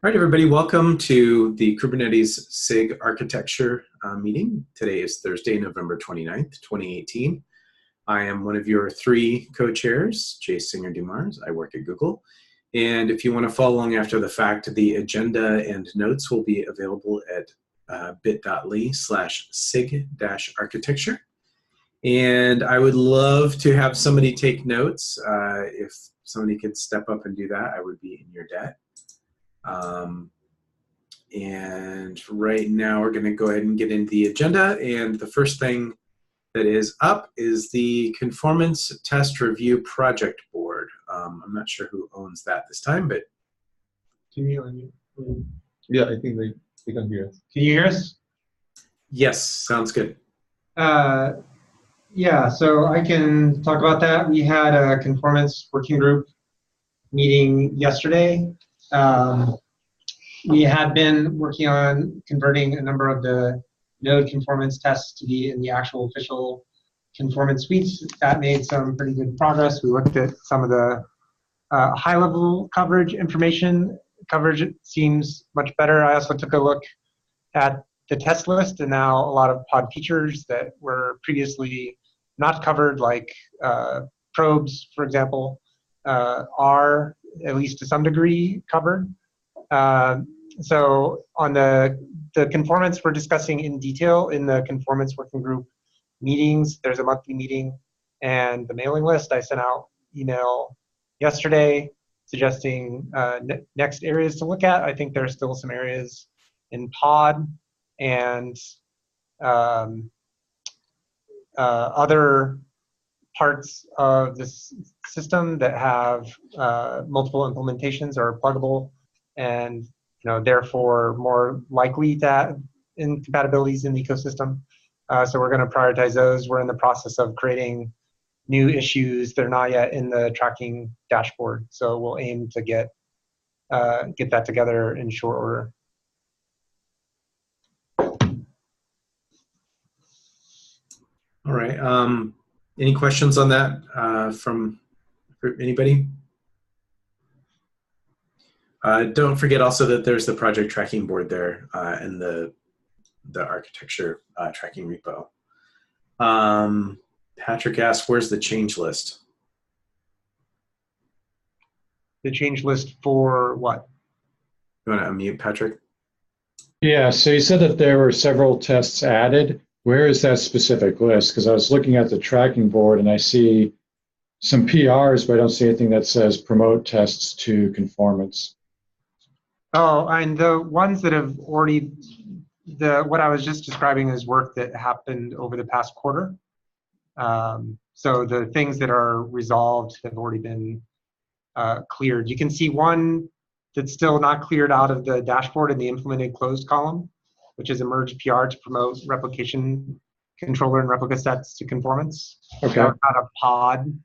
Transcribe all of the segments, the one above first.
All right, everybody, welcome to the Kubernetes SIG Architecture meeting. Today is Thursday, November 29th, 2018. I am one of your three co-chairs, Jay Singer-Dumars. I work at Google. And if you want to follow along after the fact, the agenda and notes will be available at bit.ly/SIG-architecture. And I would love to have somebody take notes. If somebody could step up and do that, I would be in your debt. And right now we're going to go ahead and get into the agenda. And the first thing that is up is the Conformance Test Review Project Board. I'm not sure who owns that this time, but. Can you Yeah, I think they can hear us. Can you hear us? Yes, sounds good. Yeah, so I can talk about that. We had a conformance working group meeting yesterday. We had been working on converting a number of the node conformance tests to be in the actual official conformance suites. That made some pretty good progress. We looked at some of the high-level coverage information. Coverage seems much better. I also took a look at the test list, and now a lot of pod features that were previously not covered, like probes, for example, are, at least to some degree, covered. So on the conformance we're discussing in detail in the conformance working group meetings. There's a monthly meeting and the mailing list. I sent out email yesterday suggesting next areas to look at. I think there are still some areas in pod and other parts of this system that have multiple implementations or are pluggable, and therefore more likely to have incompatibilities in the ecosystem. So we're going to prioritize those. We're in the process of creating new issues. They're not yet in the tracking dashboard, so we'll aim to get that together in short order. All right. Any questions on that from anybody? Don't forget also that there's the project tracking board there and the architecture tracking repo. Patrick asked, where's the change list? The change list for what? You want to unmute, Patrick? Yeah, so you said that there were several tests added. Where is that specific list? Because I was looking at the tracking board and I see some PRs, but I don't see anything that says promote tests to conformance. Oh, and the ones that have already, what I was just describing is work that happened over the past quarter. So the things that are resolved have already been cleared. You can see one that's still not cleared out of the dashboard in the implemented closed column, which is a merge PR to promote replication controller and replica sets to conformance. Okay. Not a pod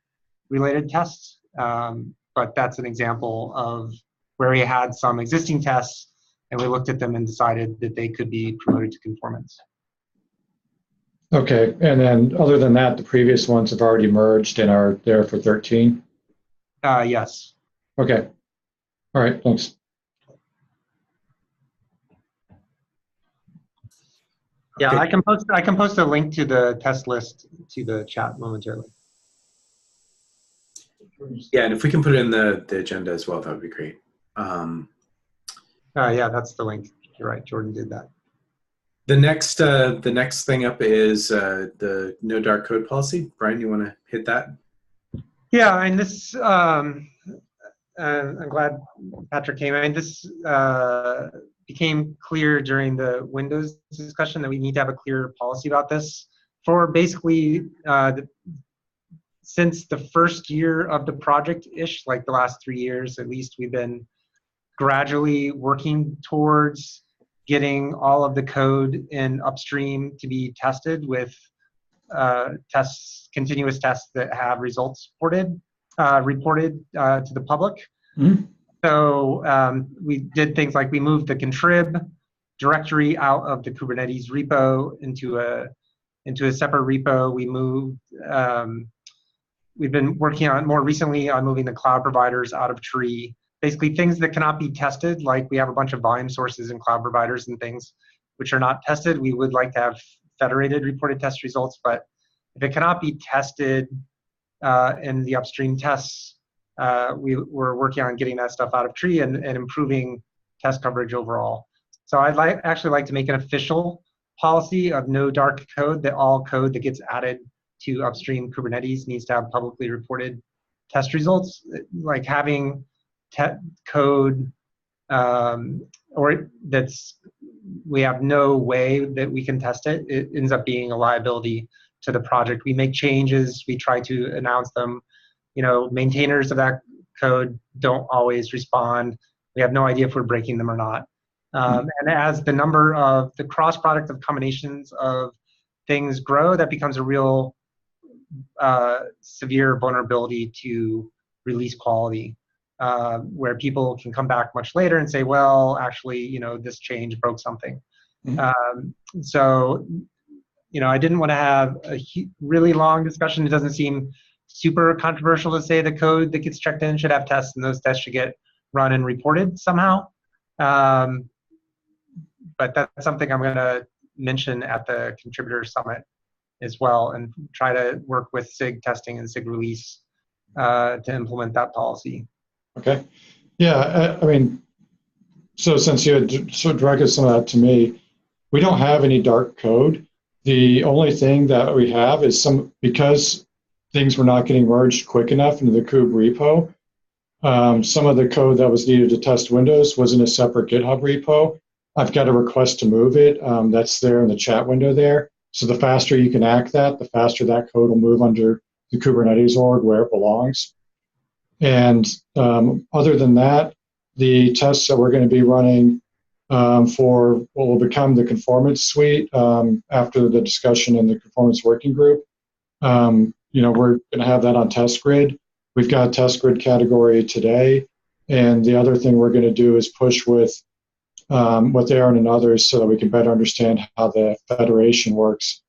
related test, but that's an example of where we had some existing tests and we looked at them and decided that they could be promoted to conformance. Okay, and then other than that, the previous ones have already merged and are there for 13? Yes. Okay. All right, thanks. Yeah, Okay. I can post a link to the test list to the chat momentarily. Yeah, and if we can put it in the agenda as well, that would be great. Yeah, that's the link. You're right, Jordan did that. The next thing up is the no dark code policy. Brian, you want to hit that? Yeah, and this, I'm glad Patrick came in. This became clear during the Windows discussion that we need to have a clear policy about this. For basically, since the first year of the project-ish, like the last 3 years at least, we've been gradually working towards getting all of the code in upstream to be tested with continuous tests that have results reported to the public. Mm-hmm. So we did things like we moved the contrib directory out of the Kubernetes repo into a separate repo. We moved. We've been working on more recently on moving the cloud providers out of tree basically things that cannot be tested, like we have a bunch of volume sources and cloud providers and things which are not tested. We would like to have federated reported test results, but if it cannot be tested in the upstream tests, we're working on getting that stuff out of tree and improving test coverage overall. So I'd actually like to make an official policy of no dark code, that all code that gets added to upstream Kubernetes needs to have publicly reported test results. Like having code or we have no way that we can test it, it ends up being a liability to the project. We make changes, we try to announce them. Maintainers of that code don't always respond. We have no idea if we're breaking them or not. And as the number of the cross product of combinations of things grow, that becomes a real severe vulnerability to release quality, where people can come back much later and say, well, actually, this change broke something. So, I didn't want to have a really long discussion. It doesn't seem super controversial to say the code that gets checked in should have tests, and those tests should get run and reported somehow. But that's something I'm going to mention at the contributor summit as well, and try to work with SIG testing and SIG release to implement that policy. Okay. Yeah, I mean, so since you had sort of directed some of that to me, we don't have any dark code. The only thing that we have is because things were not getting merged quick enough into the kube repo, some of the code that was needed to test Windows was in a separate GitHub repo. I've got a request to move it. That's there in the chat window there. So the faster you can act that, the faster that code will move under the Kubernetes org where it belongs. And other than that, the tests that we're going to be running for what will become the Conformance suite after the discussion in the Conformance working group, we're going to have that on test grid. We've got a test grid category today. And the other thing we're going to do is push with what Aaron and others so that we can better understand how the federation works.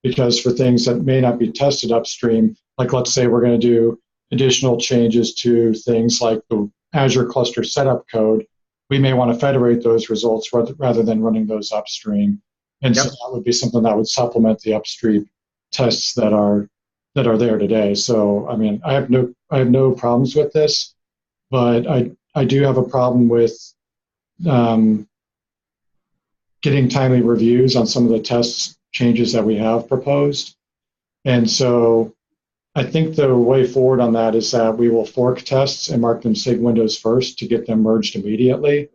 Because for things that may not be tested upstream, like let's say we're going to do additional changes to things like the Azure cluster setup code, we may want to federate those results rather than running those upstream. And so that would be something that would supplement the upstream tests that are there today. So I mean, I have no problems with this, but I do have a problem with getting timely reviews on some of the test changes that we have proposed. And so I think the way forward on that is that we will fork tests and mark them SIG Windows first to get them merged immediately.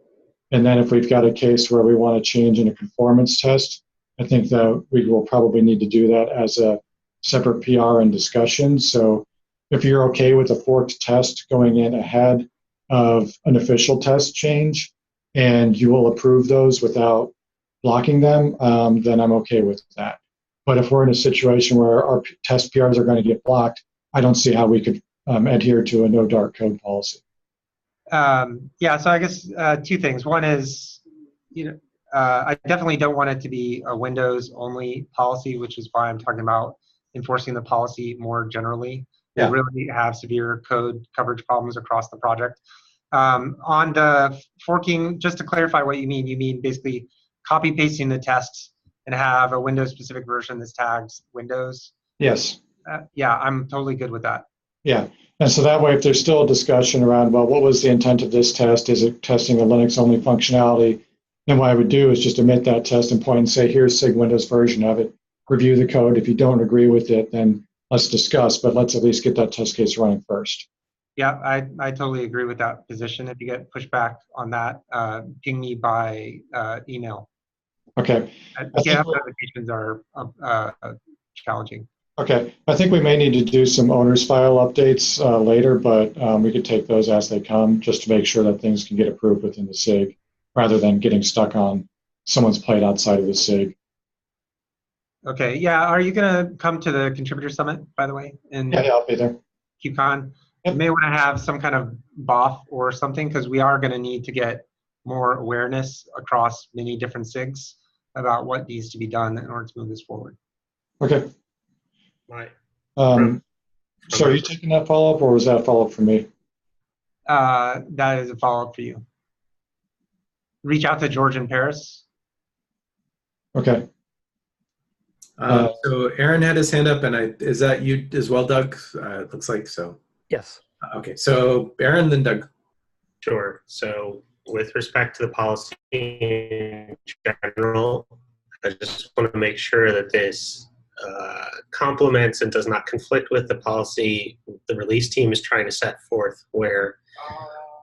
And then if we've got a case where we want to change in a conformance test, I think that we will probably need to do that as a separate PR and discussion. So if you're okay with a forked test going in ahead of an official test change, and you will approve those without blocking them, then I'm okay with that. But if we're in a situation where our test PRs are going to get blocked, I don't see how we could adhere to a no dark code policy. Yeah, so I guess two things. One is, I definitely don't want it to be a Windows only policy, which is why I'm talking about enforcing the policy more generally. Yeah. We'll really have severe code coverage problems across the project. On the forking, just to clarify what you mean basically copy pasting the tests and have a Windows specific version that's tagged Windows? Yes. Yeah, I'm totally good with that. Yeah. And so that way, if there's still a discussion around, well, what was the intent of this test? Is it testing a Linux only functionality? Then what I would do is just omit that test and point and say, here's SIG Windows version of it. Review the code. If you don't agree with it, then let's discuss, but let's at least get that test case running first. Yeah, I totally agree with that position. If you get pushback on that, ping me by email. Okay. GitHub notifications are challenging. Okay. I think we may need to do some owners file updates later, but we could take those as they come just to make sure that things can get approved within the SIG rather than getting stuck on someone's plate outside of the SIG. Okay. Yeah. Are you going to come to the contributor summit, by the way? Yeah, I'll be there. QCon? Yep. You may want to have some kind of BOF or something because we are going to need to get more awareness across many different SIGs about what needs to be done in order to move this forward. Okay. Right. So are you taking that follow-up or was that a follow-up for me? that is a follow-up for you. Reach out to George in Paris. Okay. So Aaron had his hand up, and is that you as well, Doug? It looks like so. Yes. Okay, so Aaron, then Doug. Sure. So with respect to the policy in general, I just want to make sure that this complements and does not conflict with the policy the release team is trying to set forth, where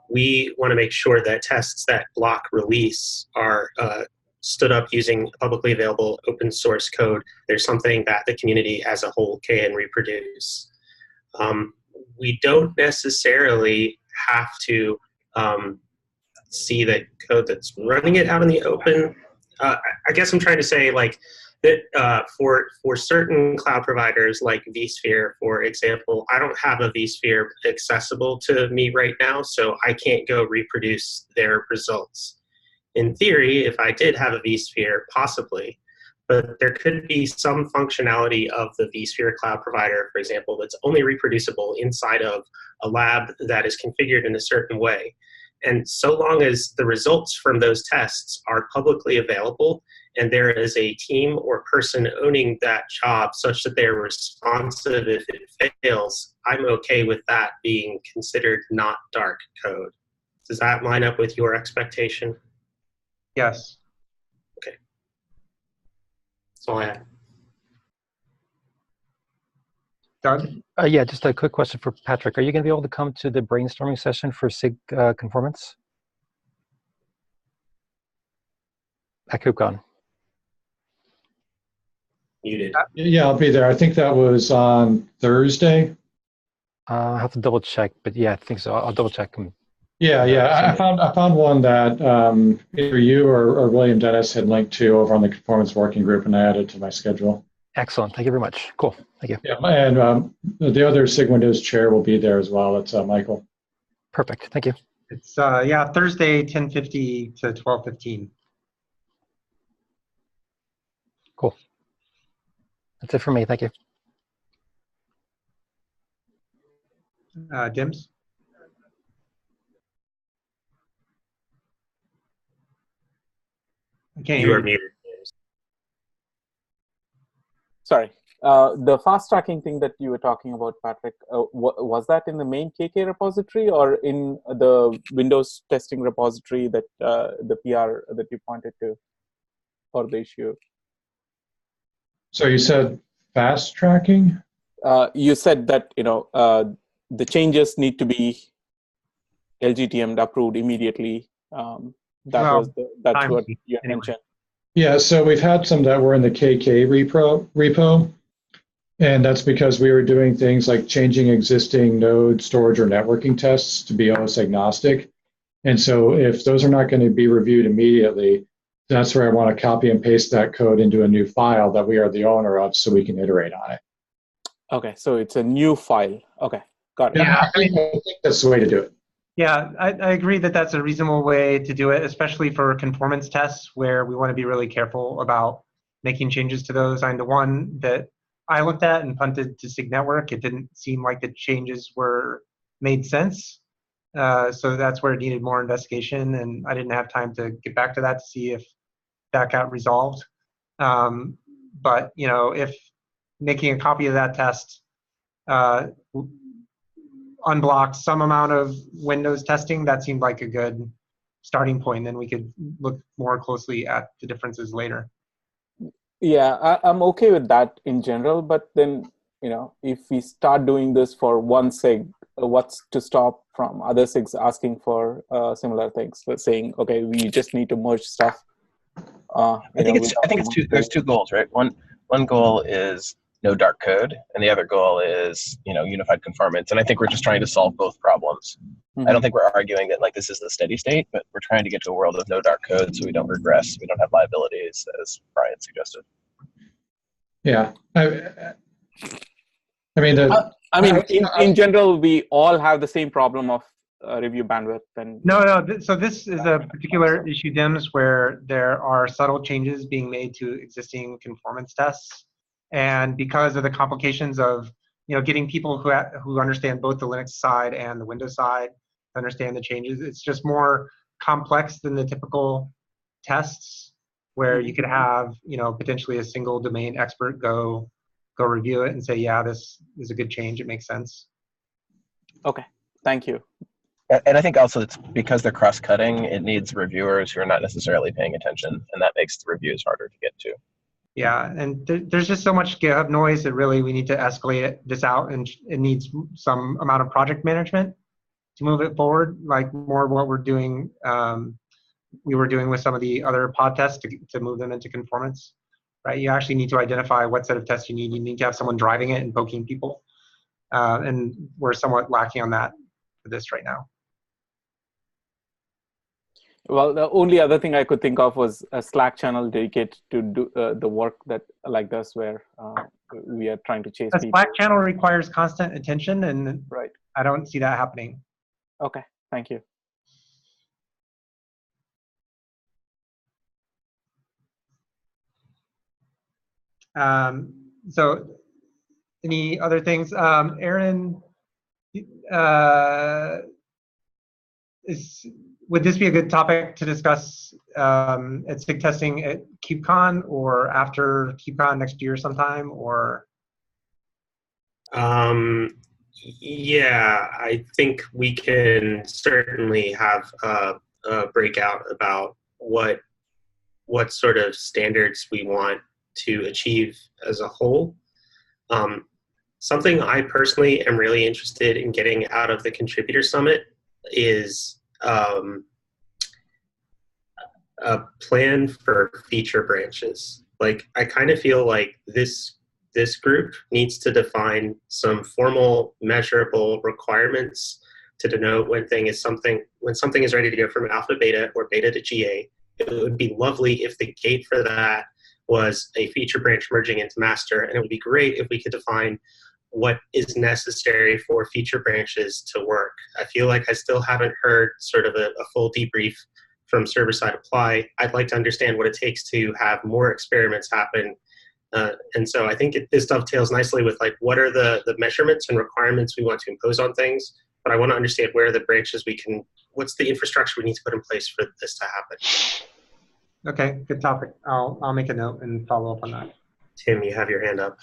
we want to make sure that tests that block release are stood up using publicly available open source code. There's something that the community as a whole can reproduce. We don't necessarily have to see the code that's running it out in the open. I guess I'm trying to say, like, that for certain cloud providers like vSphere, for example, I don't have a vSphere accessible to me right now, so I can't go reproduce their results. In theory, if I did have a vSphere, possibly, but there could be some functionality of the vSphere cloud provider, for example, that's only reproducible inside of a lab that is configured in a certain way. And so long as the results from those tests are publicly available and there is a team or person owning that job such that they're responsive if it fails, I'm okay with that being considered not dark code. Does that line up with your expectation? Yes. Okay. That's all I had. Doug? Yeah, just a quick question for Patrick. Are you going to be able to come to the brainstorming session for SIG Conformance at KubeCon? Muted. Yeah, I'll be there. I think that was on Thursday. I'll have to double check, but yeah, I think so. I'll double check. Yeah. I found one that either you or William Dennis had linked to over on the Conformance Working Group, and I added to my schedule. Excellent. Thank you very much. Cool. Thank you. Yeah, and the other SIG Windows chair will be there as well. It's Michael. Perfect. Thank you. It's yeah, Thursday, 10:50 to 12:15. Cool. That's it for me. Thank you. Dims? Okay. You are muted. Sorry. The fast tracking thing that you were talking about, Patrick, was that in the main KK repository or in the Windows testing repository that the PR that you pointed to for the issue? So you said fast tracking? You said that the changes need to be LGTM approved immediately. That's what you mentioned. Yeah, so we've had some that were in the KK repo, and that's because we were doing things like changing existing node storage or networking tests to be OS agnostic. And so if those are not going to be reviewed immediately, that's where I want to copy and paste that code into a new file that we are the owner of so we can iterate on it. Okay, so it's a new file. Okay, got it. Yeah, I think that's the way to do it. Yeah, I agree that that's a reasonable way to do it, especially for conformance tests where we want to be really careful about making changes to those. And the one that I looked at and punted to SIG Network, it didn't seem like the changes made sense. So that's where it needed more investigation, and I didn't have time to get back to that to see if that got resolved. But if making a copy of that test unblocked some amount of Windows testing, that seemed like a good starting point. Then we could look more closely at the differences later. Yeah, I'm okay with that in general, but then, if we start doing this for one SIG, what's to stop from other SIGs asking for similar things? Let's saying, okay, we just need to merge stuff. I think there's two goals, right? One goal is no dark code, and the other goal is unified conformance. And I think we're just trying to solve both problems. Mm-hmm. I don't think we're arguing that this is the steady state, but we're trying to get to a world of no dark code so we don't regress, we don't have liabilities, as Brian suggested. Yeah, in general, we all have the same problem of review bandwidth. And no. So this is a particular issue, Dims, where there are subtle changes being made to existing conformance tests. And because of the complications of getting people who understand both the Linux side and the Windows side understand the changes. It's just more complex than the typical tests where you could have, potentially a single domain expert go review it and say, yeah, this is a good change. It makes sense. Okay, thank you. And I think also it's because they're cross-cutting, it needs reviewers who are not necessarily paying attention, and that makes the reviews harder to get to. Yeah, and there's just so much GitHub noise that really we need to escalate this out, and it needs some amount of project management to move it forward, like more what we're doing, we were doing with some of the other pod tests to move them into conformance, right? You actually need to identify what set of tests you need. You need to have someone driving it and poking people, and we're somewhat lacking on that for this right now. Well, the only other thing I could think of was a Slack channel dedicated to do the work that like this, where we are trying to chase A people. Slack channel requires constant attention, and Right. I don't see that happening. Okay, thank you. So any other things? Aaron, would this be a good topic to discuss at SIG testing at KubeCon or after KubeCon next year sometime, or? Yeah, I think we can certainly have a breakout about what sort of standards we want to achieve as a whole. Something I personally am really interested in getting out of the Contributor Summit is a plan for feature branches. Like, I kind of feel like this group needs to define some formal, measurable requirements to denote when something is ready to go from alpha beta or beta to GA. It would be lovely if the gate for that was a feature branch merging into master, and it would be great if we could define what is necessary for feature branches to work. I feel like I still haven't heard sort of a full debrief from server-side apply. I'd like to understand what it takes to have more experiments happen. And so I think this dovetails nicely with like what are the measurements and requirements we want to impose on things, but I want to understand where are the branches what's the infrastructure we need to put in place for this to happen. Okay, good topic. I'll make a note and follow up on that. Tim, you have your hand up.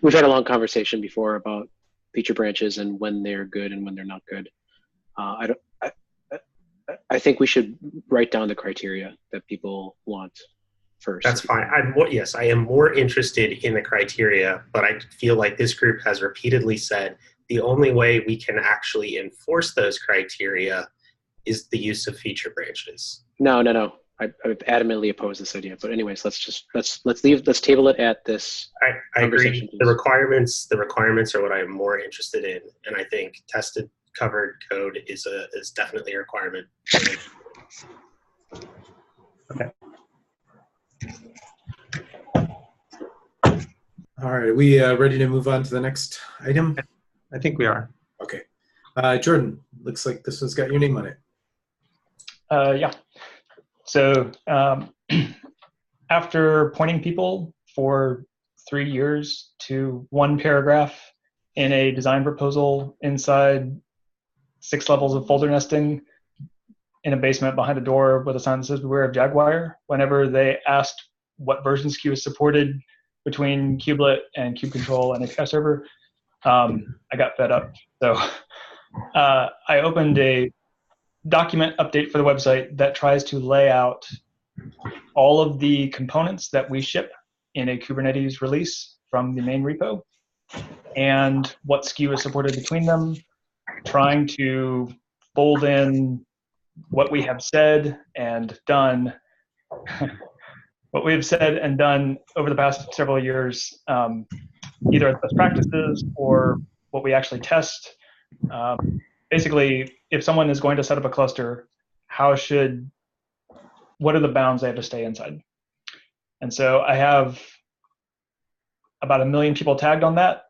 We've had a long conversation before about feature branches and when they're good and when they're not good. I think we should write down the criteria that people want first. That's fine. Yes, I am more interested in the criteria, but I feel like this group has repeatedly said the only way we can actually enforce those criteria is the use of feature branches. No. I adamantly oppose this idea. But anyways, let's table it at this. I agree. The requirements are what I'm more interested in, and I think tested covered code is definitely a requirement. Okay. All right, are we ready to move on to the next item? I think we are. Okay. Jordan, looks like this one's got your name on it. Yeah. So after pointing people for 3 years to one paragraph in a design proposal inside 6 levels of folder nesting in a basement behind a door with a sign that says beware of Jaguar, whenever they asked what version SKU is supported between kubelet and kube control and API server, I got fed up. So I opened a document update for the website that tries to lay out all of the components that we ship in a Kubernetes release from the main repo and what SKU is supported between them, trying to fold in what we have said and done what we have said and done over the past several years, either as best practices or what we actually test. Basically, if someone is going to set up a cluster, what are the bounds they have to stay inside? And so I have about 1 million people tagged on that,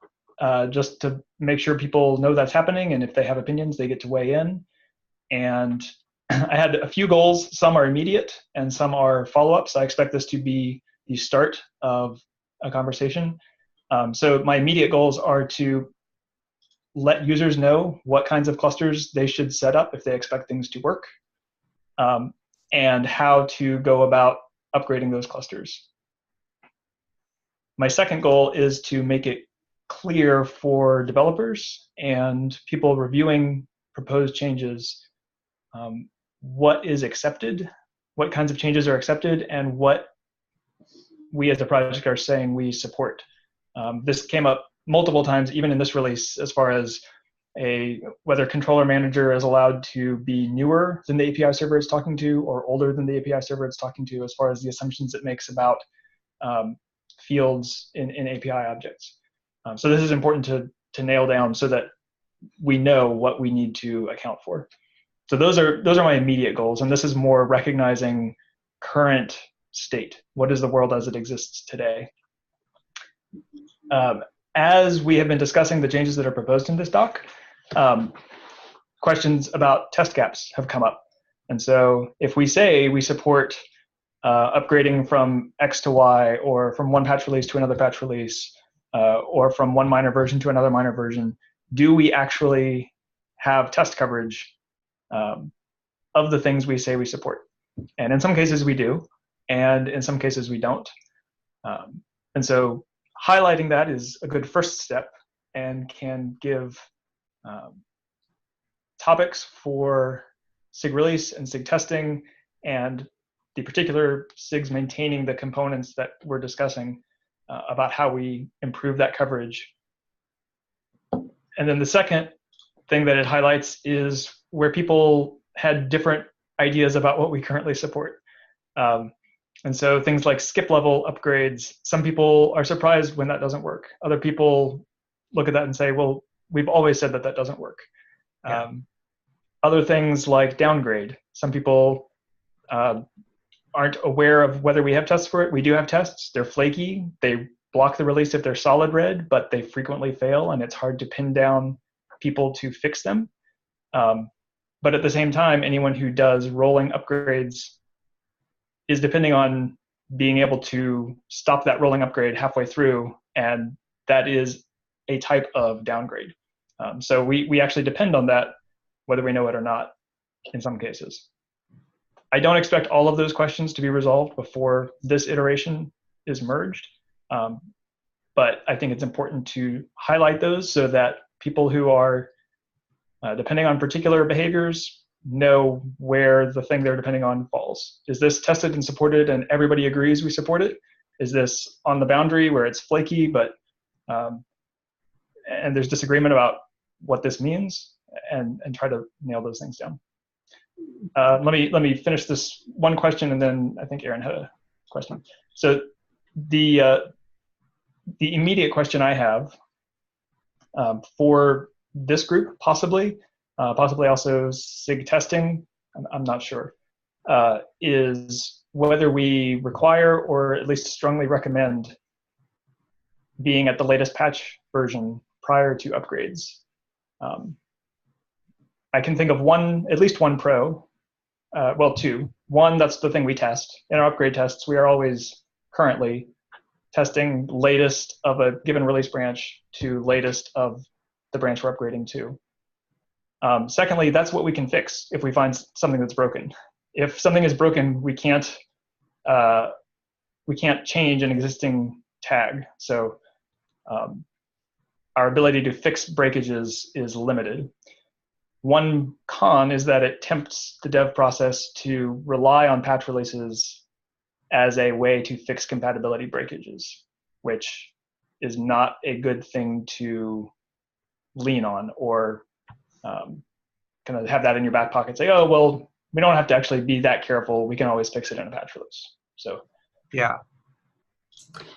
just to make sure people know that's happening, and if they have opinions, they get to weigh in. And I had a few goals. Some are immediate and some are follow-ups. I expect this to be the start of a conversation. So my immediate goals are to let users know what kinds of clusters they should set up if they expect things to work, and how to go about upgrading those clusters. My second goal is to make it clear for developers and people reviewing proposed changes what is accepted, what kinds of changes are accepted, and what we as a project are saying we support. This came up multiple times, even in this release, as far as whether controller manager is allowed to be newer than the API server it's talking to or older than the API server it's talking to, as far as the assumptions it makes about fields in API objects. So this is important to nail down so that we know what we need to account for. So those are my immediate goals, and this is more recognizing current state. What is the world as it exists today? As we have been discussing the changes that are proposed in this doc, questions about test gaps have come up. And so if we say we support upgrading from X to Y, or from one patch release to another patch release, or from one minor version to another minor version, do we actually have test coverage of the things we say we support? And in some cases we do, and in some cases we don't. And so highlighting that is a good first step and can give topics for SIG release and SIG testing, and the particular SIGs maintaining the components that we're discussing about how we improve that coverage. And then the second thing that it highlights is where people had different ideas about what we currently support. And so things like skip level upgrades, some people are surprised when that doesn't work. Other people look at that and say, well, we've always said that that doesn't work. Yeah. Other things like downgrade, some people aren't aware of whether we have tests for it. We do have tests. They're flaky. They block the release if they're solid red, but they frequently fail, and it's hard to pin down people to fix them. But at the same time, anyone who does rolling upgrades is depending on being able to stop that rolling upgrade halfway through, and that is a type of downgrade. So we actually depend on that, whether we know it or not, in some cases. I don't expect all of those questions to be resolved before this iteration is merged, but I think it's important to highlight those so that people who are depending on particular behaviors know where the thing they're depending on falls. Is this tested and supported and everybody agrees we support it? Is this on the boundary where it's flaky, but and there's disagreement about what this means, and try to nail those things down. Let me finish this one question, and then I think Aaron had a question. So the immediate question I have for this group, possibly also SIG testing, I'm not sure, is whether we require or at least strongly recommend being at the latest patch version prior to upgrades. I can think of at least one pro, well, two. One, that's the thing we test. In our upgrade tests, we are always currently testing latest of a given release branch to latest of the branch we're upgrading to. Secondly, that's what we can fix if we find something that's broken. If something is broken, we can't change an existing tag. So our ability to fix breakages is limited. One con is that it tempts the dev process to rely on patch releases as a way to fix compatibility breakages, which is not a good thing to lean on, or kind of have that in your back pocket. Say, oh, well, we don't have to actually be that careful. We can always fix it in a patch release. So yeah,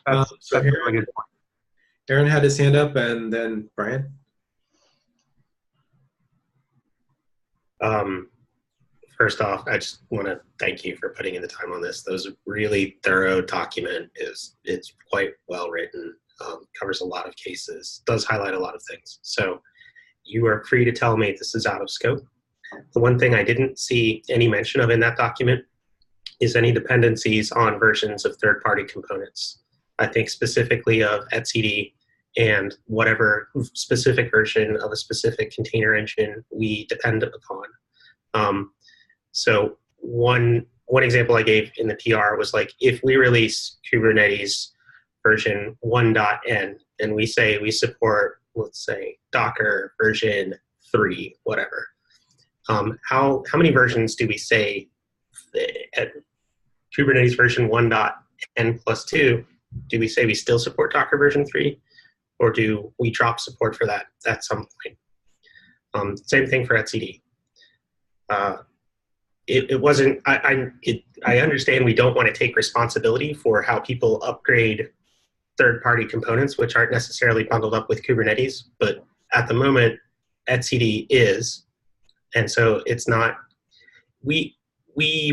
that's a really good point. Aaron had his hand up, and then Brian. First off, I just want to thank you for putting in the time on this. That was a really thorough document. It's quite well written, covers a lot of cases, does highlight a lot of things. So you are free to tell me this is out of scope. The one thing I didn't see any mention of in that document is any dependencies on versions of third-party components. I think specifically of etcd and whatever specific version of a specific container engine we depend upon. So one example I gave in the PR was like, if we release Kubernetes version 1.n and we say we support, let's say, Docker version 3, whatever. How many versions do we say at Kubernetes version 1.n plus 2, do we say we still support Docker version 3? Or do we drop support for that at some point? Same thing for etcd. It wasn't, I understand we don't want to take responsibility for how people upgrade third-party components, which aren't necessarily bundled up with Kubernetes, but at the moment, etcd is, and so it's not, we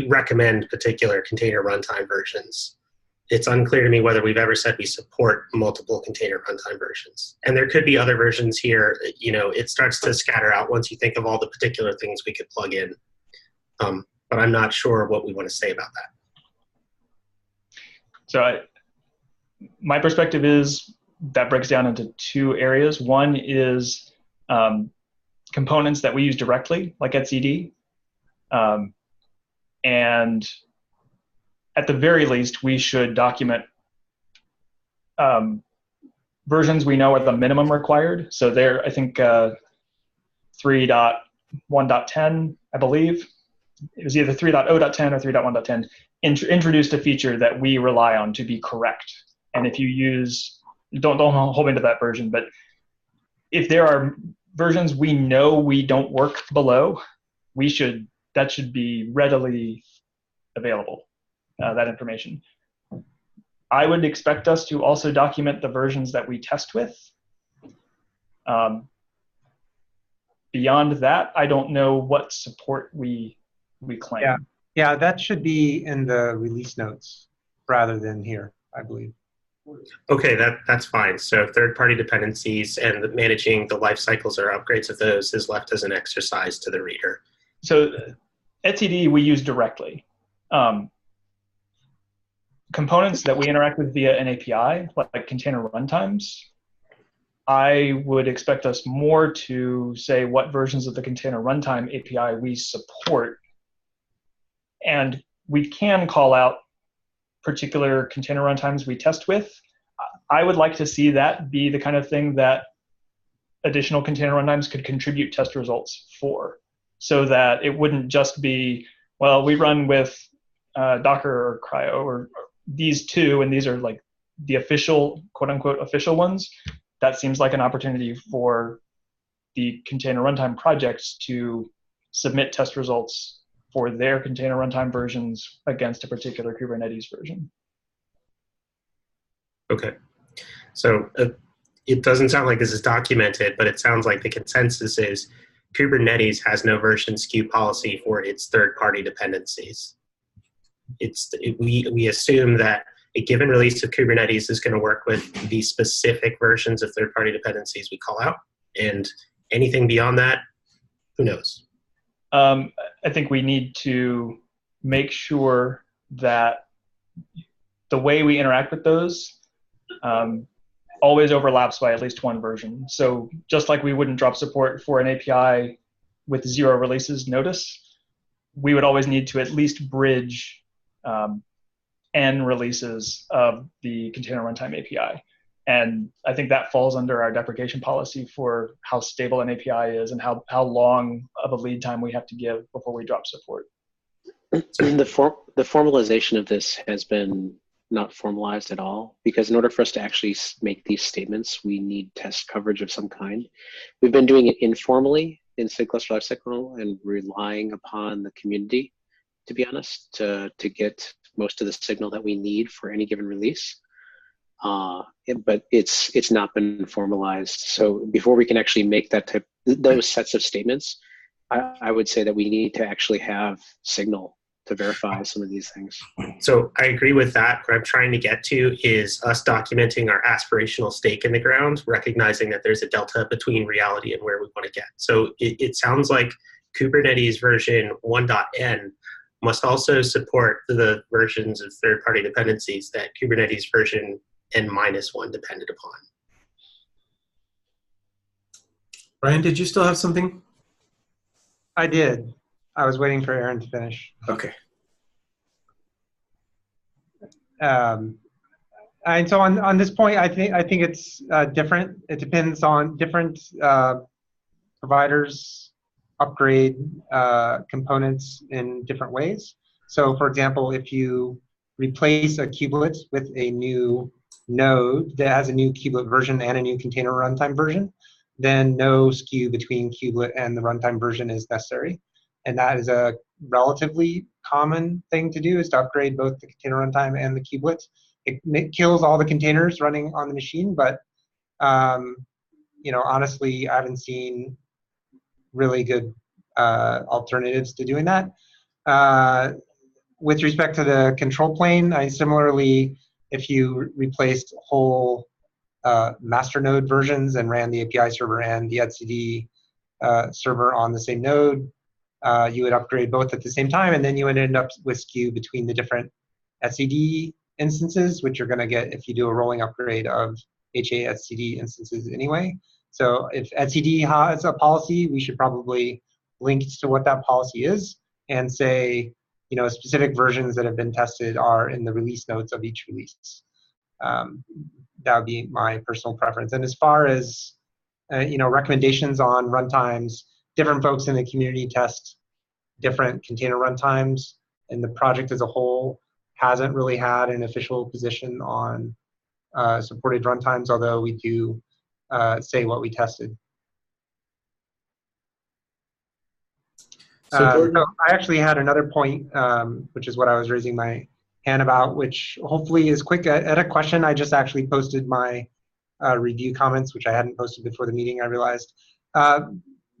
recommend particular container runtime versions. It's unclear to me whether we've ever said we support multiple container runtime versions. And there could be other versions here. You know, it starts to scatter out once you think of all the particular things we could plug in. But I'm not sure what we want to say about that. So my perspective is that breaks down into two areas. One is components that we use directly, like etcd. And at the very least, we should document versions we know are the minimum required. So there, I think 3.1.10, I believe, it was either 3.0.10 or 3.1.10, introduced a feature that we rely on to be correct. And if you use, don't hold me to that version, but if there are versions we know we don't work below, that should be readily available. That information. I would expect us to also document the versions that we test with. Beyond that, I don't know what support we claim. Yeah, that should be in the release notes rather than here, I believe. Okay, that's fine. So third-party dependencies and managing the life cycles or upgrades of those is left as an exercise to the reader. So etcd we use directly. Components that we interact with via an API, like container runtimes, I would expect us more to say what versions of the container runtime API we support. And we can call out particular container runtimes we test with. I would like to see that be the kind of thing that additional container runtimes could contribute test results for, so that it wouldn't just be, well, we run with Docker or Cryo or these two, and these are like the official, quote unquote, official ones. That seems like an opportunity for the container runtime projects to submit test results for their container runtime versions against a particular Kubernetes version. Okay. So it doesn't sound like this is documented, but it sounds like the consensus is Kubernetes has no version skew policy for its third-party dependencies. We assume that a given release of Kubernetes is going to work with the specific versions of third-party dependencies we call out, and anything beyond that, who knows? I think we need to make sure that the way we interact with those always overlaps by at least one version. So just like we wouldn't drop support for an API with 0 releases notice, we would always need to at least bridge n releases of the container runtime API. And I think that falls under our deprecation policy for how stable an API is and how long of a lead time we have to give before we drop support. The formalization of this has been not formalized at all, because in order for us to actually make these statements, we need test coverage of some kind. We've been doing it informally in SIG cluster lifecycle and relying upon the community, to be honest, to get most of the signal that we need for any given release. But it's not been formalized. So before we can actually make those sets of statements, I would say that we need to actually have signal to verify some of these things. So I agree with that. What I'm trying to get to is us documenting our aspirational stake in the ground, recognizing that there's a delta between reality and where we want to get. So it sounds like Kubernetes version 1.n must also support the versions of third-party dependencies that Kubernetes version n-1 depended upon. Ryan, did you still have something? I did. I was waiting for Aaron to finish. Okay. And so on this point, I think it's different. It depends on different providers upgrade components in different ways. So for example, if you replace a kubelet with a new node that has a new kubelet version and a new container runtime version, then no skew between kubelet and the runtime version is necessary. And that is a relatively common thing to do, is to upgrade both the container runtime and the kubelet. It kills all the containers running on the machine, but honestly, I haven't seen really good alternatives to doing that. With respect to the control plane, similarly, if you replaced whole master node versions and ran the API server and the etcd server on the same node, you would upgrade both at the same time, and then you would end up with skew between the different etcd instances, which you're going to get if you do a rolling upgrade of HA etcd instances anyway. So if etcd has a policy, we should probably link to what that policy is and say, specific versions that have been tested are in the release notes of each release. That would be my personal preference. And as far as recommendations on runtimes, different folks in the community test different container runtimes, and the project as a whole hasn't really had an official position on supported runtimes, although we do say what we tested. So I actually had another point, which is what I was raising my hand about, which hopefully is quick. At a question, I just actually posted my review comments, which I hadn't posted before the meeting, I realized.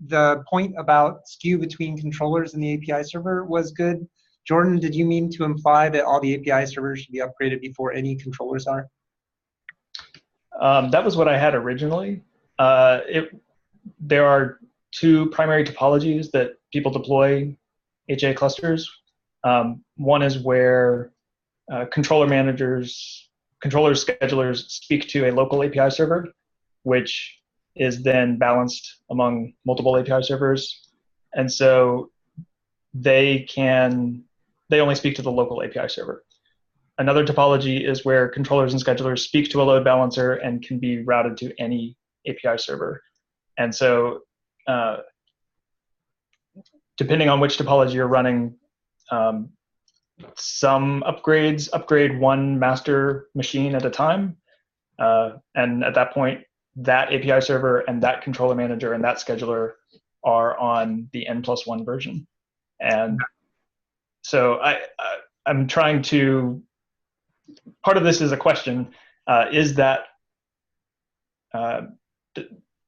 The point about skew between controllers and the API server was good. Jordan, did you mean to imply that all the API servers should be upgraded before any controllers are? That was what I had originally. There are two primary topologies that people deploy HA clusters. One is where controllers, schedulers speak to a local API server, which is then balanced among multiple API servers. And so they only speak to the local API server. Another topology is where controllers and schedulers speak to a load balancer and can be routed to any API server. And so depending on which topology you're running, some upgrades upgrade one master machine at a time. And at that point, that API server and that controller manager and that scheduler are on the N+1 version. And so I'm trying to, part of this is a question, is that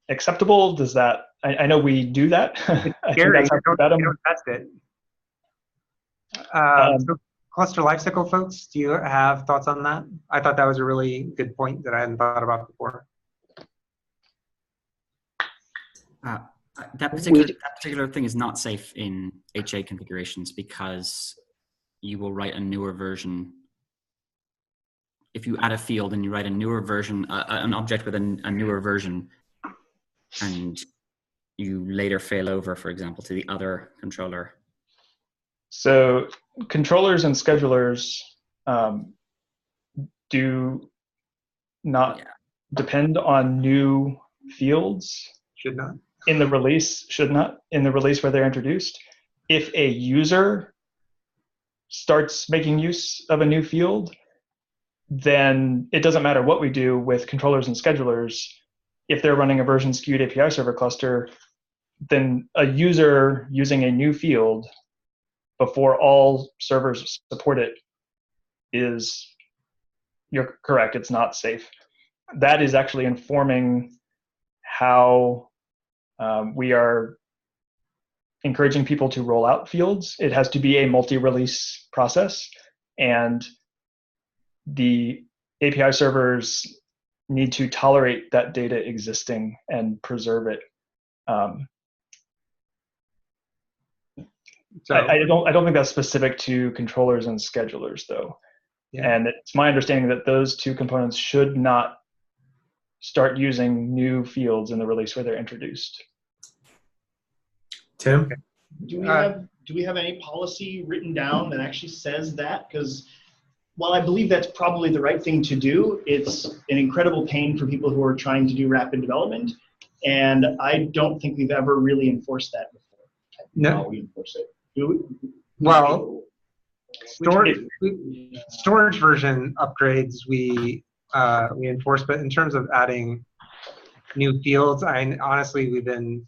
acceptable? Does that, I know we do that. Scary, you don't test it. So cluster lifecycle folks, do you have thoughts on that? I thought that was a really good point that I hadn't thought about before. That particular thing is not safe in HA configurations because you will write a newer version. If you add a field and you write a newer version, an object with a newer version, and you later fail over, for example, to the other controller. So controllers and schedulers do not depend on new fields. Should not. In the release, should not. In the release where they're introduced. If a user starts making use of a new field, then it doesn't matter what we do with controllers and schedulers. If they're running a version skewed API server cluster, then a user using a new field before all servers support it is, you're correct, it's not safe. That is actually informing how we are encouraging people to roll out fields. It has to be a multi-release process, and the API servers need to tolerate that data existing and preserve it. So I don't think that's specific to controllers and schedulers, though. Yeah. And it's my understanding that those two components should not start using new fields in the release where they're introduced. Tim? Do we have any policy written down that actually says that? Because while I believe that's probably the right thing to do, it's an incredible pain for people who are trying to do rapid development, and I don't think we've ever really enforced that before. No, we enforce it. Do we? Well, storage version upgrades we enforce, but in terms of adding new fields, honestly we've been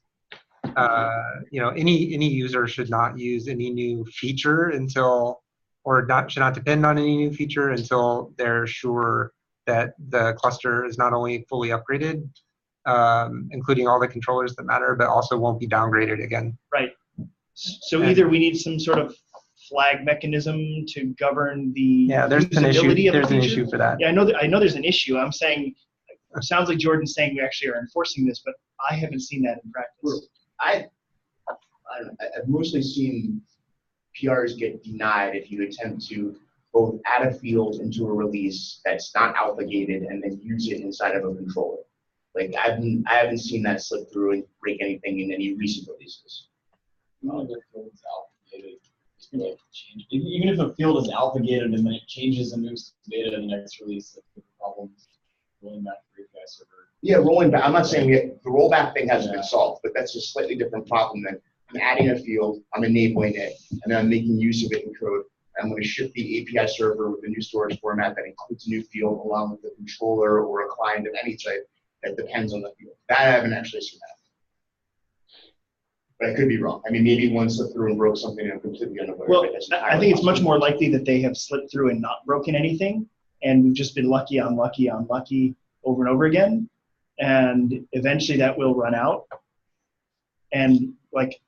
any user should not use any new feature should not depend on any new feature until they're sure that the cluster is not only fully upgraded, including all the controllers that matter, but also won't be downgraded again. Right. So either we need some sort of flag mechanism to govern the there's an issue. There's an issue for that. Yeah, I know there's an issue. I'm saying, it sounds like Jordan's saying we actually are enforcing this, but I haven't seen that in practice. I've mostly seen PRs get denied if you attempt to both add a field into a release that's not alpha gated and then use it inside of a controller. Like I haven't seen that slip through and break anything in any recent releases. Even if a field is alpha gated and then it changes and moves to beta in the next release, that's the problem. Rolling back to API server. Yeah, rolling back. I'm not saying the rollback thing hasn't been solved, but that's a slightly different problem than I'm adding a field, I'm enabling it, and then I'm making use of it in code. I'm going to ship the API server with a new storage format that includes a new field along with a controller or a client of any type that depends on the field. That I haven't actually seen that. But I could be wrong. I mean, maybe one slipped through and broke something and I'm completely unaware. Well, I think it's much more likely that they have slipped through and not broken anything, and we've just been lucky on lucky on lucky over and over again. And eventually that will run out. And like,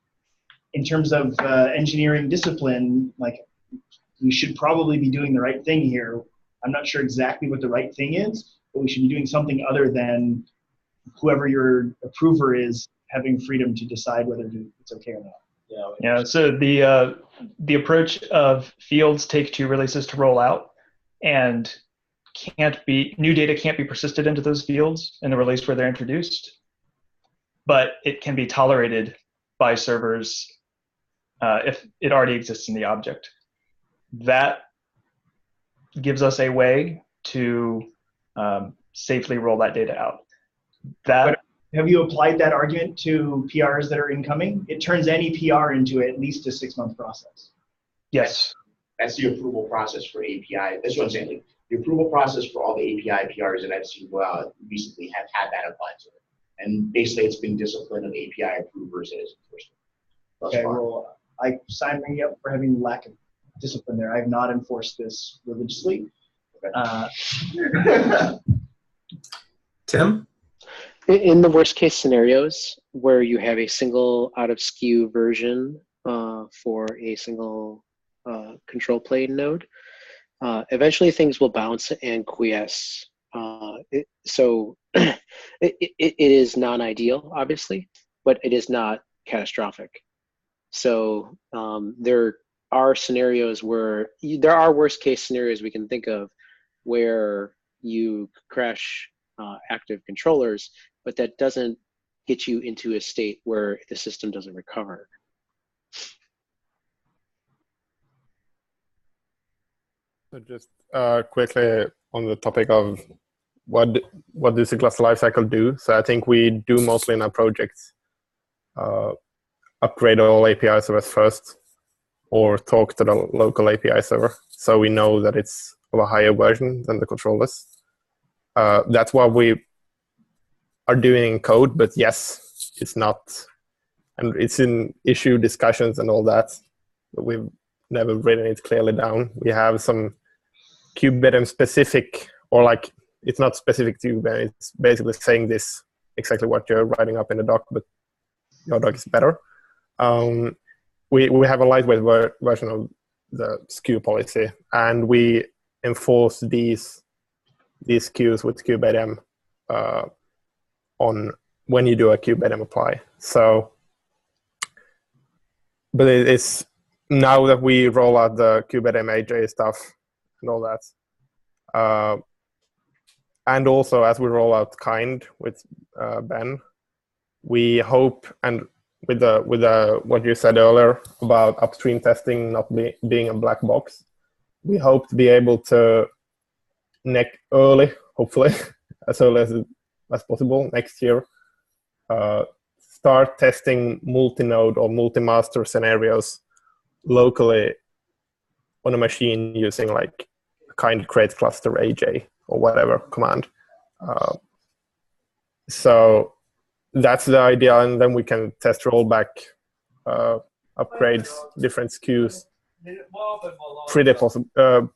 in terms of engineering discipline, like, we should probably be doing the right thing here. I'm not sure exactly what the right thing is, but we should be doing something other than whoever your approver is having freedom to decide whether it's okay or not. Yeah. So the approach of fields take 2 releases to roll out, and new data can't be persisted into those fields in the release where they're introduced, but it can be tolerated by servers if it already exists in the object. That gives us a way to safely roll that data out. But have you applied that argument to PRs that are incoming? It turns any PR into at least a 6-month process. Yes. That's the approval process for API. That's what I'm saying. Like, the approval process for all the API PRs that I've seen recently have had that applied to it. And basically, it's been discipline of API approvers as enforcement. Okay, well, I sign me up for having lack of discipline there. I have not enforced this religiously. Tim? In the worst case scenarios where you have a single out of SKU version for a single control plane node, eventually things will bounce and quiesce. So it is non-ideal, obviously, but it is not catastrophic. So there are scenarios where there are worst case scenarios we can think of where you crash active controllers, but that doesn't get you into a state where the system doesn't recover. So just quickly on the topic of what does the cluster lifecycle do? So I think we do mostly in our projects upgrade all API servers first, or talk to the local API server, so we know that it's of a higher version than the controllers. That's what we are doing in code, but yes, it's not, and it's in issue discussions and all that, but we've never written it clearly down. We have some KubeBedem specific, or like, it's not specific to KubeBedem, it's basically saying this, exactly what you're writing up in the doc, but your doc is better. We have a lightweight version of the SKU policy, and we enforce these SKUs with KubeBedem on when you do a KubeBedem apply. So, but it's now that we roll out the KubeBedem AJ stuff and all that, and also as we roll out kind with Ben, we hope, and with what you said earlier about upstream testing not being a black box. We hope to be able to hopefully, as early as possible next year, start testing multi-node or multi-master scenarios locally on a machine using like a kind create cluster AJ or whatever command. So that's the idea, and then we can test rollback upgrades, different SKUs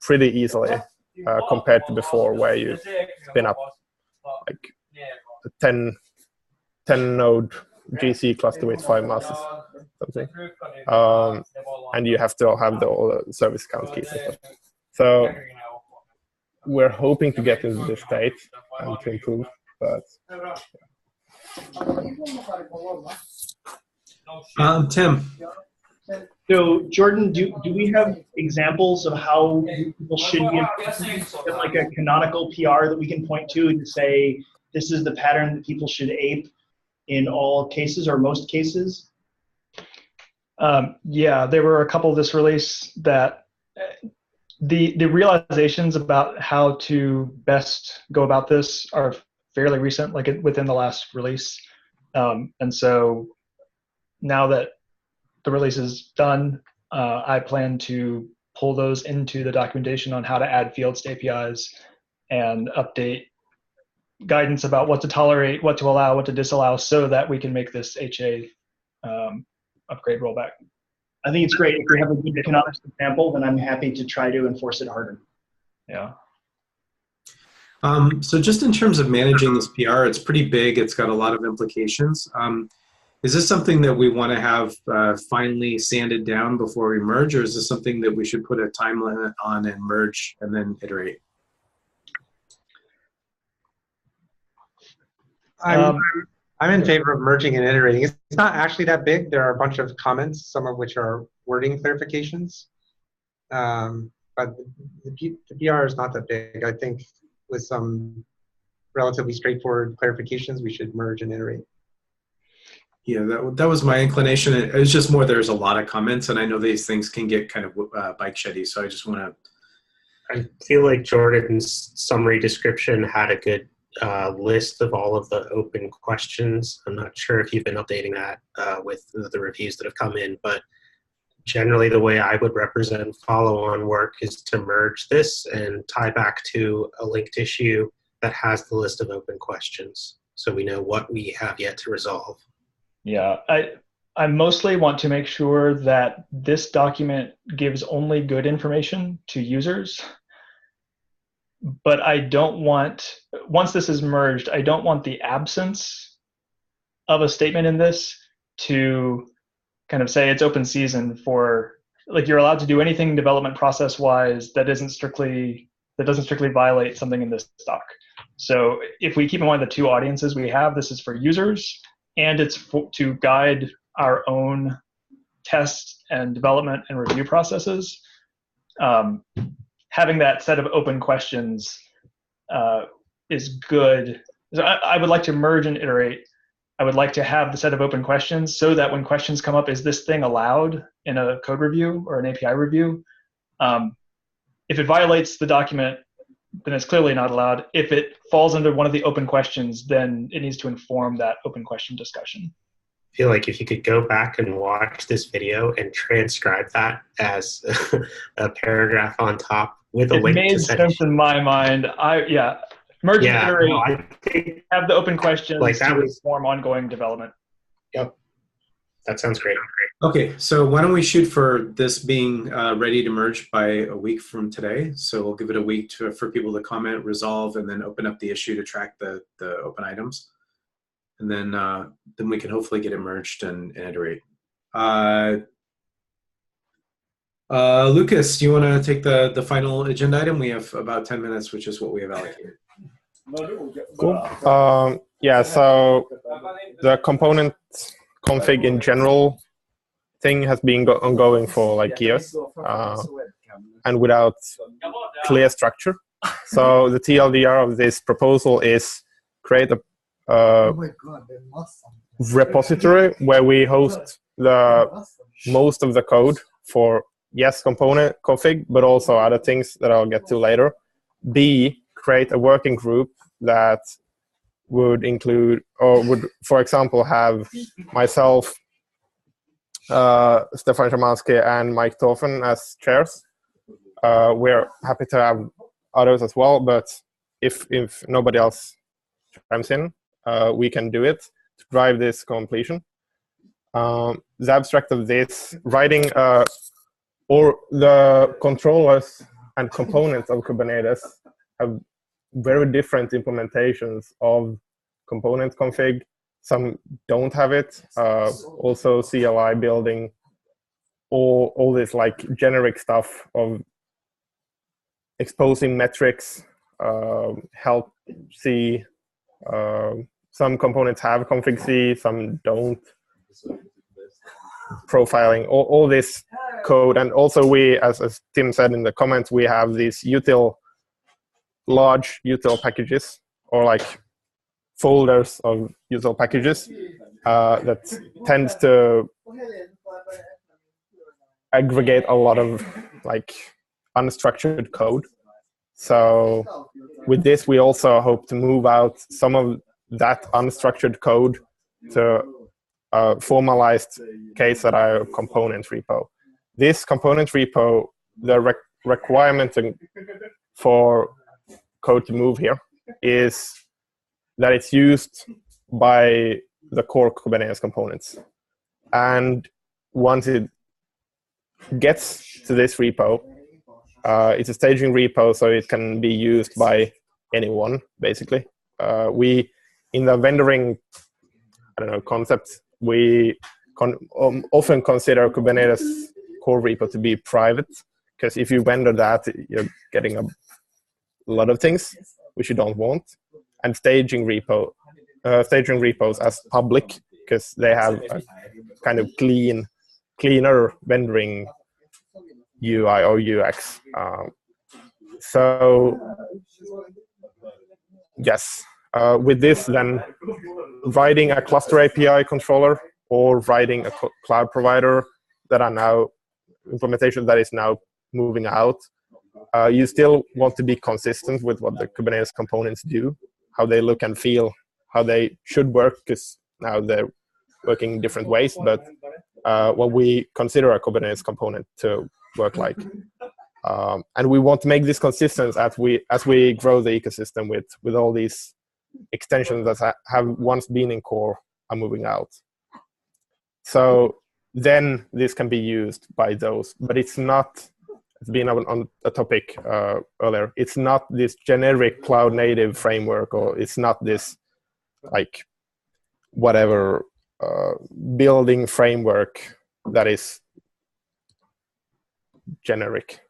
pretty easily compared to before, where you spin up like a 10 node GC cluster with 5 masters, something, and you have to have all the service account keys and stuff. So we're hoping to get into this state and to improve, but Tim. So Jordan, do we have examples of how people should be like a canonical PR that we can point to say this is the pattern that people should ape in all cases or most cases? Yeah, there were a couple this release that the realizations about how to best go about this are fairly recent, like within the last release. And so now that the release is done, I plan to pull those into the documentation on how to add fields to APIs and update guidance about what to tolerate, what to allow, what to disallow, so that we can make this HA upgrade rollback. I think it's great. If we have a good economics example, then I'm happy to try to enforce it harder. Yeah. So just in terms of managing this PR, it's pretty big. It's got a lot of implications. Is this something that we want to have finally sanded down before we merge, or is this something that we should put a time limit on and merge and then iterate? I'm in favor of merging and iterating. It's not actually that big. There are a bunch of comments, some of which are wording clarifications. But the PR is not that big. I think with some relatively straightforward clarifications, we should merge and iterate. Yeah, that was my inclination. It was just more there's a lot of comments, and I know these things can get kind of bike sheddy, so I just want to... I feel like Jordan's summary description had a good list of all of the open questions. I'm not sure if you've been updating that with the reviews that have come in, but generally the way I would represent follow-on work is to merge this and tie back to a linked issue that has the list of open questions, so we know what we have yet to resolve. Yeah, I mostly want to make sure that this document gives only good information to users, but I don't want, once this is merged, I don't want the absence of a statement in this to kind of say it's open season for, like, you're allowed to do anything development process wise that doesn't strictly violate something in this doc. So if we keep in mind the two audiences we have, this is for users, and it's to guide our own test and development and review processes. Having that set of open questions is good. So I would like to merge and iterate. I would like to have the set of open questions so that when questions come up, is this thing allowed in a code review or an API review? If it violates the document, then it's clearly not allowed. If it falls under one of the open questions, then it needs to inform that open question discussion. I feel like if you could go back and watch this video and transcribe that as a paragraph on top with a link to it made sense in my mind. Merge and iterate, no, I think have the open questions like that to inform ongoing development. Yep, that sounds great. Okay, so why don't we shoot for this being ready to merge by a week from today? So we'll give it a week for people to comment, resolve, and then open up the issue to track the open items. And then we can hopefully get it merged and iterate. Lucas, do you want to take the final agenda item? We have about 10 minutes, which is what we have allocated. Cool. Yeah, so the component config in general thing has been ongoing for like years and without clear structure. So the TLDR of this proposal is create a repository where we host most of the code for, yes, component config, but also other things that I'll get to later. B, create a working group that would include, or would, for example, have myself, Stefan Szymanski, and Mike Torfen as chairs. We're happy to have others as well, but if nobody else chimes in, we can do it to drive this completion. The abstract of this, writing or the controllers and components of Kubernetes have very different implementations of component config. Some don't have it. Also CLI building, all this like generic stuff of exposing metrics, help C. Some components have config C, some don't. Profiling, all this code. And also we, as Tim said in the comments, we have these large util packages, or like folders of util packages that tends to aggregate a lot of like unstructured code. So with this, we also hope to move out some of that unstructured code to a formalized KSRI component repo. This component repo, the requirement for code to move here is that it's used by the core Kubernetes components. And once it gets to this repo, it's a staging repo, so it can be used by anyone, basically. We, in the vendoring, concept, we often consider Kubernetes core repo to be private, because if you vendor that, you're getting a lot of things which you don't want. And staging repos as public, because they have a kind of cleaner vendoring UI or UX. So yes, with this then, writing a cluster API controller or writing a cloud provider that are now implementation that is now moving out, you still want to be consistent with what the Kubernetes components do, how they look and feel, how they should work, because now they're working different ways, but what we consider a Kubernetes component to work like. And we want to make this consistent as we grow the ecosystem with all these extensions that have once been in core are moving out. So then this can be used by those, but it's not, it's been on a topic earlier, it's not this generic cloud native framework, or it's not this like whatever building framework that is generic.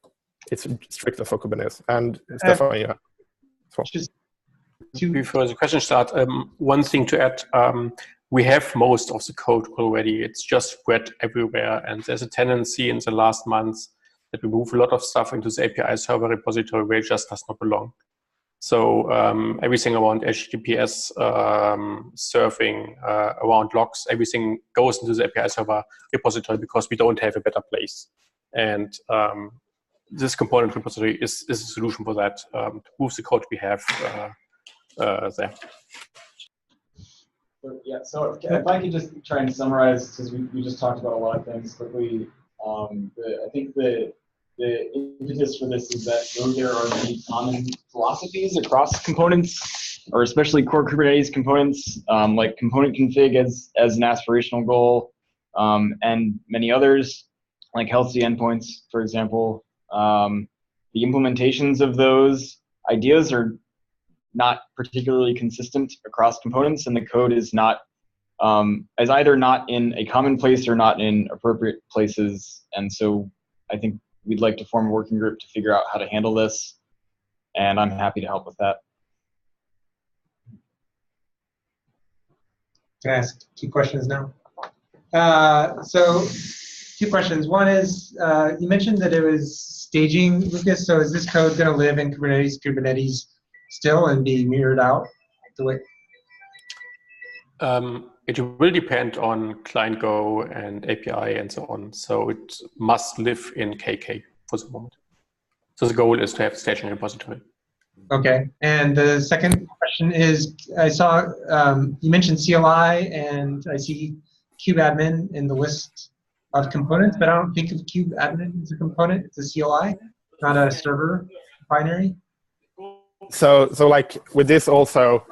It's strictly for Kubernetes. And Stefan, yeah. Before the question starts, one thing to add, we have most of the code already. It's just spread everywhere. And there's a tendency in the last months that we move a lot of stuff into the API server repository where it just does not belong. So everything around HTTPS surfing, around logs, everything goes into the API server repository because we don't have a better place. And this component repository is a solution for that, to move the code we have there. Yeah, so if I could just try and summarize, because we just talked about a lot of things quickly. I think the impetus for this is that though there are many common philosophies across components, or especially core Kubernetes components, like component config as an aspirational goal, and many others, like healthy endpoints, for example. The implementations of those ideas are not particularly consistent across components, and the code is not is either not in a common place or not in appropriate places. And so I think we'd like to form a working group to figure out how to handle this, and I'm happy to help with that. Can I ask 2 questions now? So 2 questions. One is, you mentioned that it was staging, Lucas, so is this code going to live in Kubernetes still and be mirrored out the way? it will depend on client Go and API and so on. So it must live in KK for the moment. So the goal is to have staging repository. Okay, and the second question is, I saw you mentioned CLI, and I see kubeadmin in the list of components, but I don't think of kubeadmin as a component. It's a CLI, not a server binary. So like with this also,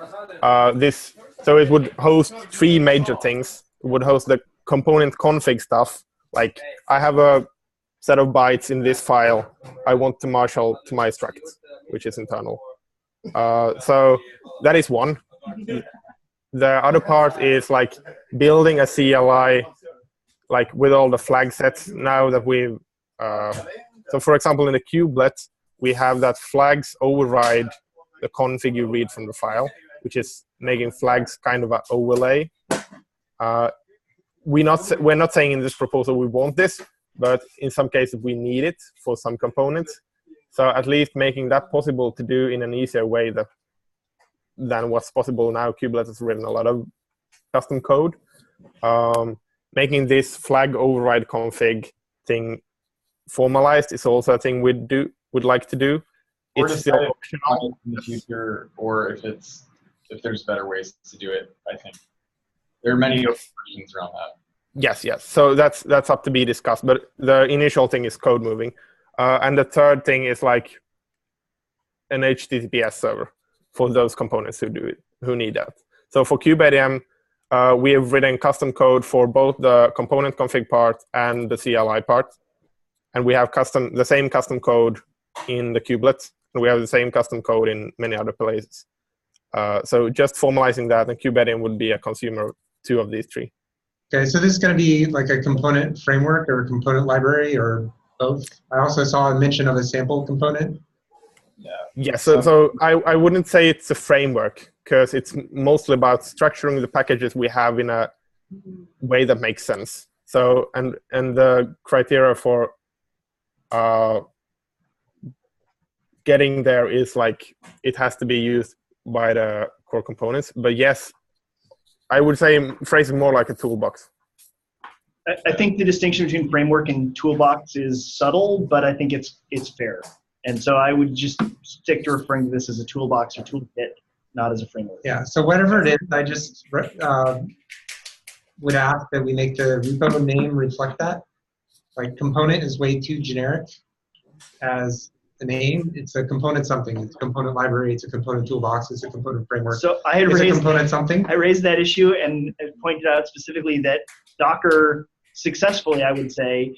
so it would host three major things. It would host the component config stuff. Like I have a set of bytes in this file. I want to marshal to my struct, which is internal. So that is one. The other part is like building a CLI, like with all the flag sets now that we've. So for example, in the kubelet, we have that flags override the config you read from the file, which is making flags kind of an overlay. We're not saying in this proposal we want this, but in some cases we need it for some components. So at least making that possible to do in an easier way than what's possible now. Kubelet has written a lot of custom code. Making this flag override config thing formalized is also a thing would like to do. Or It's still optional in the future, or if there's better ways to do it. I think there are many versions around that. Yes. So that's up to be discussed. But the initial thing is code moving, and the third thing is like an HTTPS server for those components who need that. So for kubeadm, we have written custom code for both the component config part and the CLI part, and we have the same custom code in the kubelet, and we have the same custom code in many other places. So just formalizing that, and kubeadm would be a consumer of two of these three. Okay, so this is going to be like a component framework or a component library or both? I also saw a mention of a sample component. Yeah, so I wouldn't say it's a framework, because it's mostly about structuring the packages we have in a way that makes sense. So, and the criteria for getting there is like it has to be used by the core components. But yes, I would say phrase it more like a toolbox. I think the distinction between framework and toolbox is subtle, but I think it's fair. And so I would just stick to referring to this as a toolbox or toolkit, not as a framework. Yeah, so whatever it is, I just would ask that we make the repo name reflect that. Like component is way too generic as a name. It's a component something. It's a component library. It's a component toolbox. It's a component framework. So I had raised that issue and pointed out specifically that Docker successfully, I would say,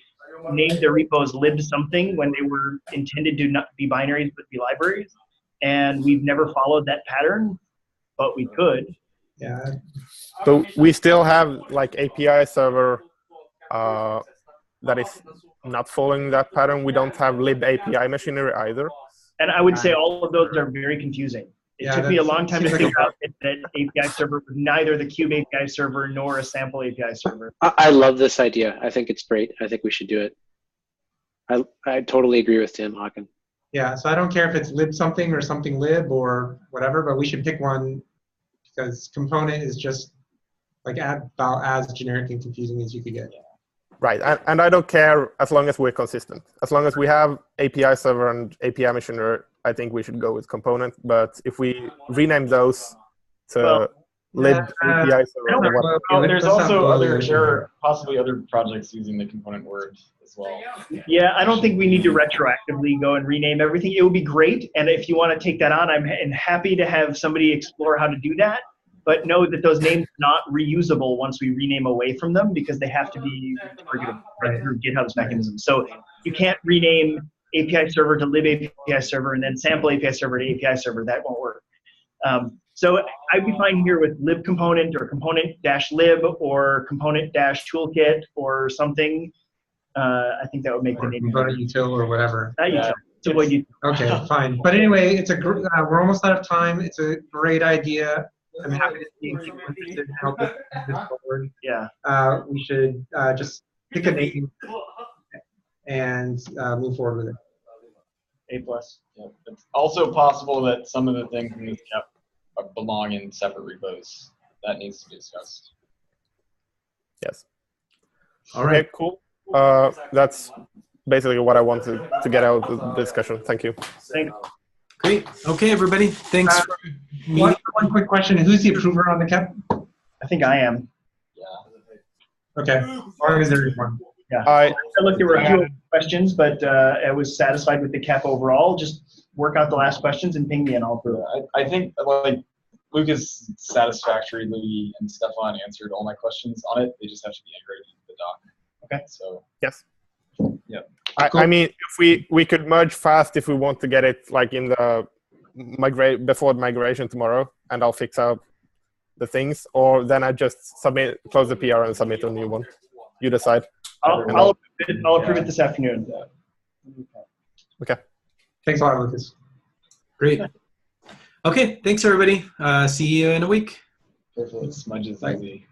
named their repos lib something when they were intended to not be binaries but be libraries. And we've never followed that pattern, but we could. Yeah. So we still have like API server that is not following that pattern. We don't have lib API machinery either. And I would say all of those are very confusing. It took me a long time to figure out that API server was neither the Cube API server nor a sample API server. I love this idea. I think it's great. I think we should do it. I totally agree with Tim Hawken. Yeah, so I don't care if it's lib something or something lib or whatever, but we should pick one because component is just like about as generic and confusing as you could get. Right, and I don't care as long as we're consistent. As long as we have API server and API machinery, I think we should go with component. But if we rename those to lib API server, there's also there are possibly other projects using the component word as well. Yeah, I don't think we need to retroactively go and rename everything. It would be great, and if you want to take that on, I'm happy to have somebody explore how to do that. But know that those names are not reusable once we rename away from them because they have to be through GitHub's mechanism. So you can't rename API server to lib API server and then sample API server to API server. That won't work. So I'd be fine here with lib component or component-lib or component-toolkit or something. I think that would make the name. Component util or whatever. Util. Okay, fine. But anyway, it's we're almost out of time. It's a great idea. I'm happy to see people interested in helping this forward. Yeah. We should just pick a name and move forward with it. A+. Yeah. It's also possible that some of the things in this belong in separate repos. That needs to be discussed. Yes. All right. Okay, cool. That's basically what I wanted to get out of the discussion. Thank you. Thanks. Great. Okay, everybody. Thanks for meeting. One quick question. Who's the approver on the cap? I think I am. Okay. As long as there's one. Yeah. I looked, there were a few questions, but I was satisfied with the cap overall. Just work out the last questions and ping me and I'll approve it. I think like Lucas satisfactorily and Stefan answered all my questions on it. They just have to be integrated into the doc. Okay. So yes. Yeah. I mean, if we could merge fast if we want to get it like in the before migration tomorrow, and I'll fix up the things, or then I just close the PR and submit a new one. You decide. I'll approve it this afternoon. Okay. Thanks a lot, Lucas. Great. Okay, thanks everybody. See you in a week. It smudges like the